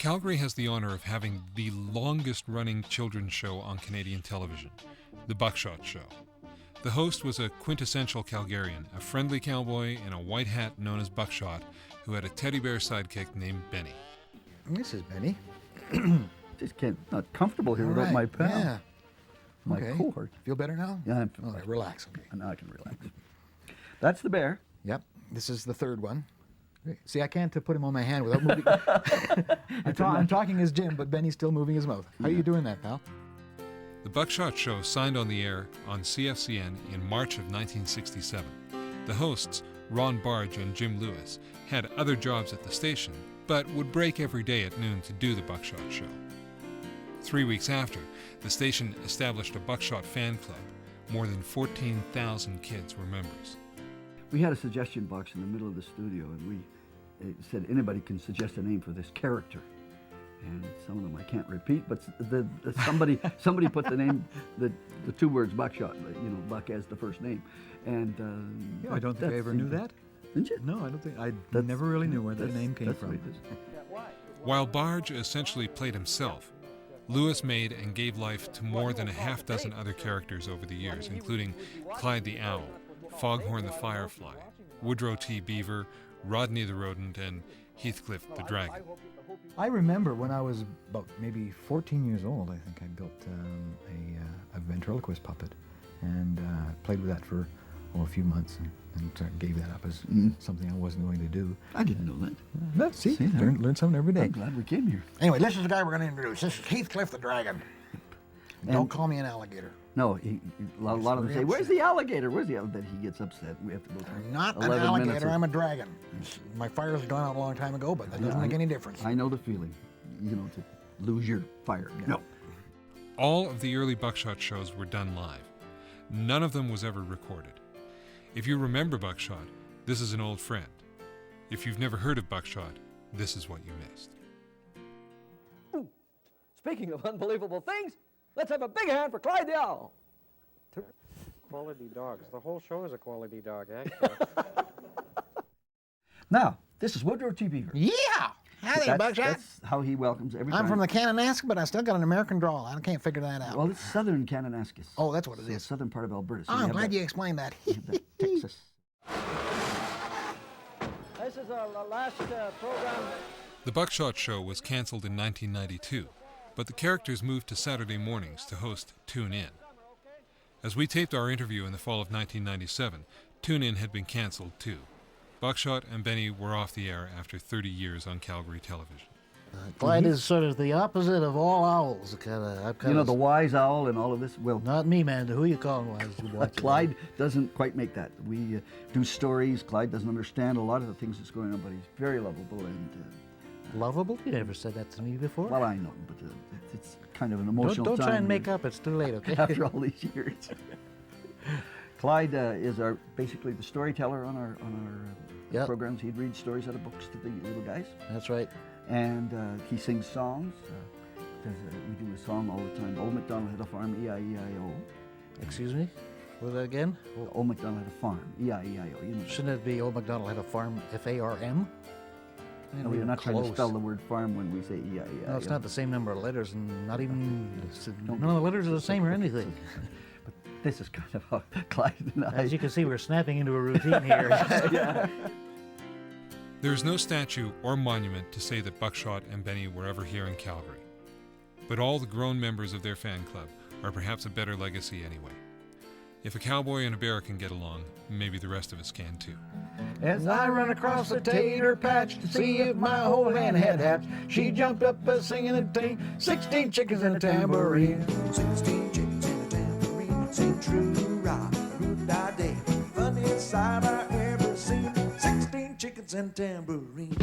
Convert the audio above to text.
Calgary has the honor of having the longest-running children's show on Canadian television, The Buckshot Show. The host was a quintessential Calgarian, a friendly cowboy in a white hat known as Buckshot, who had a teddy bear sidekick named Benny. This is Benny. Just not comfortable here without my pal. Yeah. My cohort. Feel better now? Yeah, I'm All right, relax. Okay. Now I can relax. That's the bear. Yep. This is the third one. See, I can't put him on my hand without moving. I'm talking as Jim, but Benny's still moving his mouth. How are you doing that, pal? The Buckshot Show signed on the air on CFCN in March of 1967. The hosts, Ron Barge and Jim Lewis, had other jobs at the station, but would break every day at noon to do the Buckshot Show. 3 weeks after, the station established a Buckshot fan club. More than 14,000 kids were members. We had a suggestion box in the middle of the studio, and it said anybody can suggest a name for this character. And some of them I can't repeat, but somebody put the name, the two words Buckshot, Buck as the first name. And I don't think I ever knew that. Didn't you? No, I don't think. I never really knew where that name came from. While Barge essentially played himself, Lewis made and gave life to more than a half dozen other characters over the years, including Clyde the Owl, Foghorn the Firefly, Woodrow T. Beaver, Rodney the Rodent, and Heathcliff the Dragon. I remember when I was about maybe 14 years old, I think I built a ventriloquist puppet and played with that for a few months and gave that up as something I wasn't going to do. I didn't know that. See, learn something every day. I'm glad we came here. Anyway, this is the guy we're going to introduce. This is Heathcliff the Dragon. Don't call me an alligator. No, a lot of them say, "Where's the alligator? Where's the alligator?" Then he gets upset. We have to go through. I'm not an alligator. I'm a dragon. My fire's gone out a long time ago, but that doesn't make any difference. I know the feeling, to lose your fire. Yeah. No. All of the early Buckshot shows were done live. None of them was ever recorded. If you remember Buckshot, this is an old friend. If you've never heard of Buckshot, this is what you missed. Ooh. Speaking of unbelievable things, let's have a big hand for Clyde the Owl. Quality dogs. The whole show is a quality dog, actually. Now, this is Woodrow T. Beaver. Yeah! Howdy, Buckshot. That's how he welcomes every time. I'm from the Kananaskis, but I still got an American drawl. I can't figure that out. Well, it's southern Kananaskis. Oh, that's what it is. Southern part of Alberta. So I'm glad you explained that. Texas. This is our last program. The Buckshot Show was canceled in 1992, but the characters moved to Saturday mornings to host Tune In. As we taped our interview in the fall of 1997, Tune In had been canceled too. Buckshot and Benny were off the air after 30 years on Calgary television. Clyde is sort of the opposite of all owls. The wise owl and all of this. Well, not me, man. Who are you calling wise? Clyde doesn't quite make that. We do stories. Clyde doesn't understand a lot of the things that's going on, but he's very lovable and... Lovable? You never said that to me before. Well, I know, but it's kind of an emotional Don't time. try and make up. It's too late, okay? After all these years. Clyde is basically the storyteller on our programs. He'd read stories out of books to the little guys. That's right. And he sings songs. We do a song all the time. Old MacDonald had a farm, E-I-E-I-O. Excuse me? What was that again? Old MacDonald had a farm, E-I-E-I-O. Shouldn't it be Old MacDonald had a farm, F-A-R-M? No, we're not trying to spell the word farm when we say E-I-E-I-O. No, it's not the same number of letters, and not even... None of the letters are the same or anything. But this is kind of how Clyde and I... As you can see, we're snapping into a routine here. Yeah. There is no statue or monument to say that Buckshot and Benny were ever here in Calgary. But all the grown members of their fan club are perhaps a better legacy anyway. If a cowboy and a bear can get along, maybe the rest of us can too. As I run across the tater patch to see if my whole hand had hatched, she jumped up singing a ting, 16 chickens and a tambourine. 16 chickens and a tambourine, sing true rock, root-da-day. Funniest sight I ever seen, 16 chickens and a tambourine.